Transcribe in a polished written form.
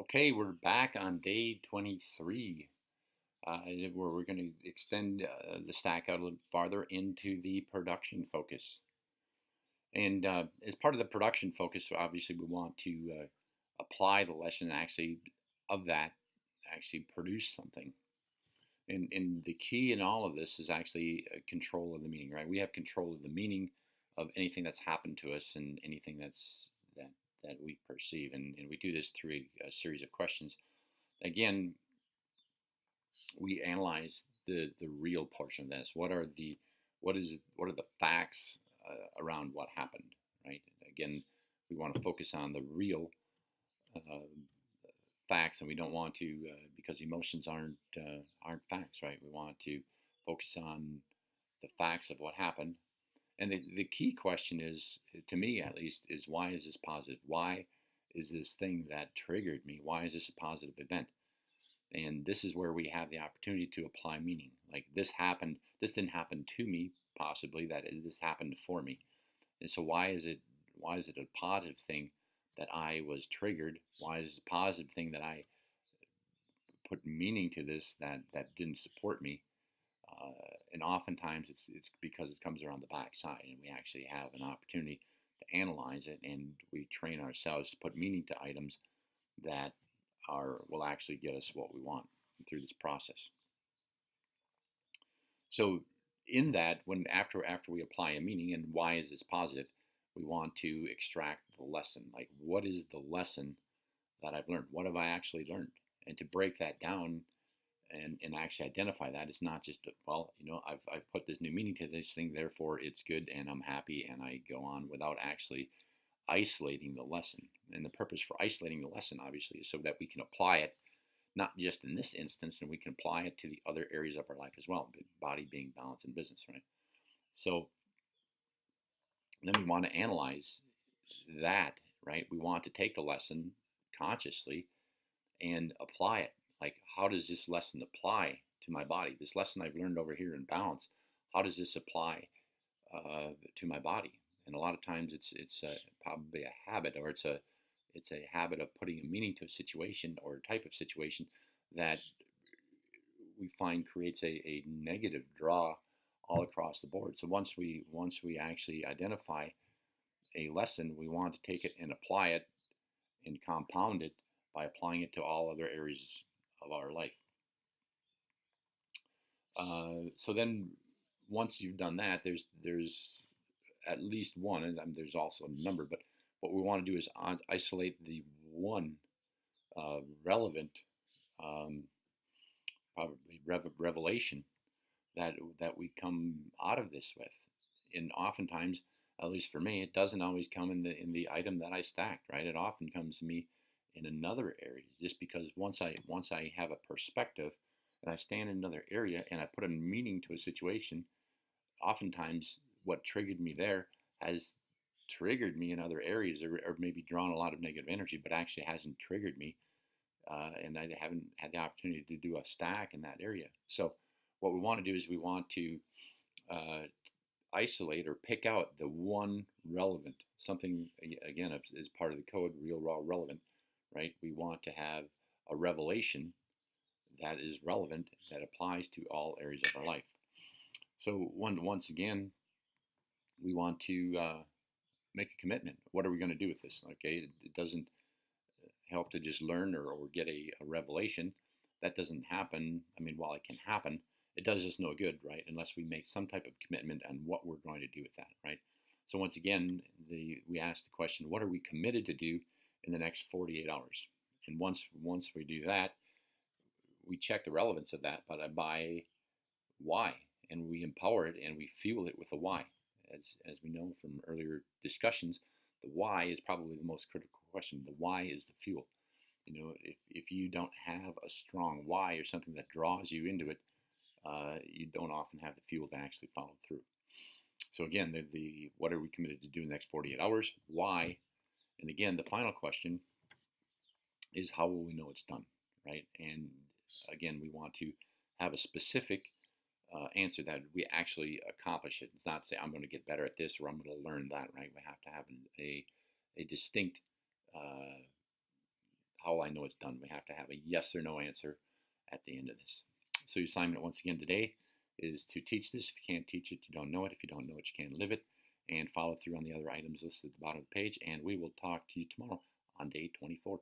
Okay, we're back on day 23, where we're going to extend the stack out a little farther into the production focus. And as part of the production focus, obviously, we want to apply the lesson actually of that, actually produce something. And the key in all of this is actually control of the meaning, right? We have control of the meaning of anything that's happened to us and anything that that we perceive, and we do this through a series of questions. Again, we analyze the real portion of this. What are the facts around what happened, right? Again, we want to focus on the real uh, facts, and we don't want to because emotions aren't facts, right? We want to focus on the facts of what happened. And the key question is, to me at least, is why is this positive? Why is this thing that triggered me? Why is this a positive event? And this is where we have the opportunity to apply meaning. Like this happened, this didn't happen to me, possibly this happened for me. And so why is it a positive thing that I was triggered? Why is it a positive thing that I put meaning to this that didn't support me? And oftentimes it's because it comes around the backside, and we actually have an opportunity to analyze it, and we train ourselves to put meaning to items that are will actually get us what we want through this process. So in that, when after we apply a meaning and why is this positive, we want to extract the lesson. Like, what is the lesson that I've learned? What have I actually learned? And to break that down and actually identify that, it's not just well, I've put this new meaning to this thing, therefore it's good and I'm happy and I go on without actually isolating the lesson. And the purpose for isolating the lesson, obviously, is so that we can apply it not just in this instance, and we can apply it to the other areas of our life as well, body, being, balance, and business, right? So then we want to analyze that, right? We want to take the lesson consciously and apply it. Like, how does this lesson apply to my body? This lesson I've learned over here in balance, how does this apply to my body? And a lot of times it's probably a habit, or it's a habit of putting a meaning to a situation or a type of situation that we find creates a negative draw all across the board. So once we actually identify a lesson, we want to take it and apply it and compound it by applying it to all other areas of our life. So then once you've done that, there's at least one, and there's also a number, but what we want to do is isolate the one relevant, um, probably revelation that we come out of this with. And oftentimes, at least for me, it doesn't always come in the item that I stacked, right? It often comes to me in another area, just because once I have a perspective and I stand in another area and I put a meaning to a situation, oftentimes what triggered me there has triggered me in other areas, or maybe drawn a lot of negative energy, but actually hasn't triggered me, and I haven't had the opportunity to do a stack in that area. So what we want to do is we want to uh, isolate or pick out the one relevant something, again, as part of the code, real, raw, relevant, right? We want to have a revelation that is relevant, that applies to all areas of our life. So once again, we want to make a commitment. What are we going to do with this? Okay, it doesn't help to just learn or get a revelation. That doesn't happen. I mean, while it can happen, it does us no good, right? Unless we make some type of commitment on what we're going to do with that, right? So once again, we ask the question, what are we committed to do in the next 48 hours? And once we do that, we check the relevance of that by why, and we empower it and we fuel it with a why. As we know from earlier discussions, the why is probably the most critical question. The why is the fuel. If you don't have a strong why or something that draws you into it, you don't often have the fuel to actually follow through. So again, the what are we committed to do in the next 48 hours? Why? And again, the final question is how will we know it's done, right? And again, we want to have a specific answer that we actually accomplish it. It's not say I'm going to get better at this or I'm going to learn that, right? We have to have a distinct how will I know it's done? We have to have a yes or no answer at the end of this. So your assignment once again today is to teach this. If you can't teach it, you don't know it. If you don't know it, you can't live it. And follow through on the other items listed at the bottom of the page. And we will talk to you tomorrow on day 24.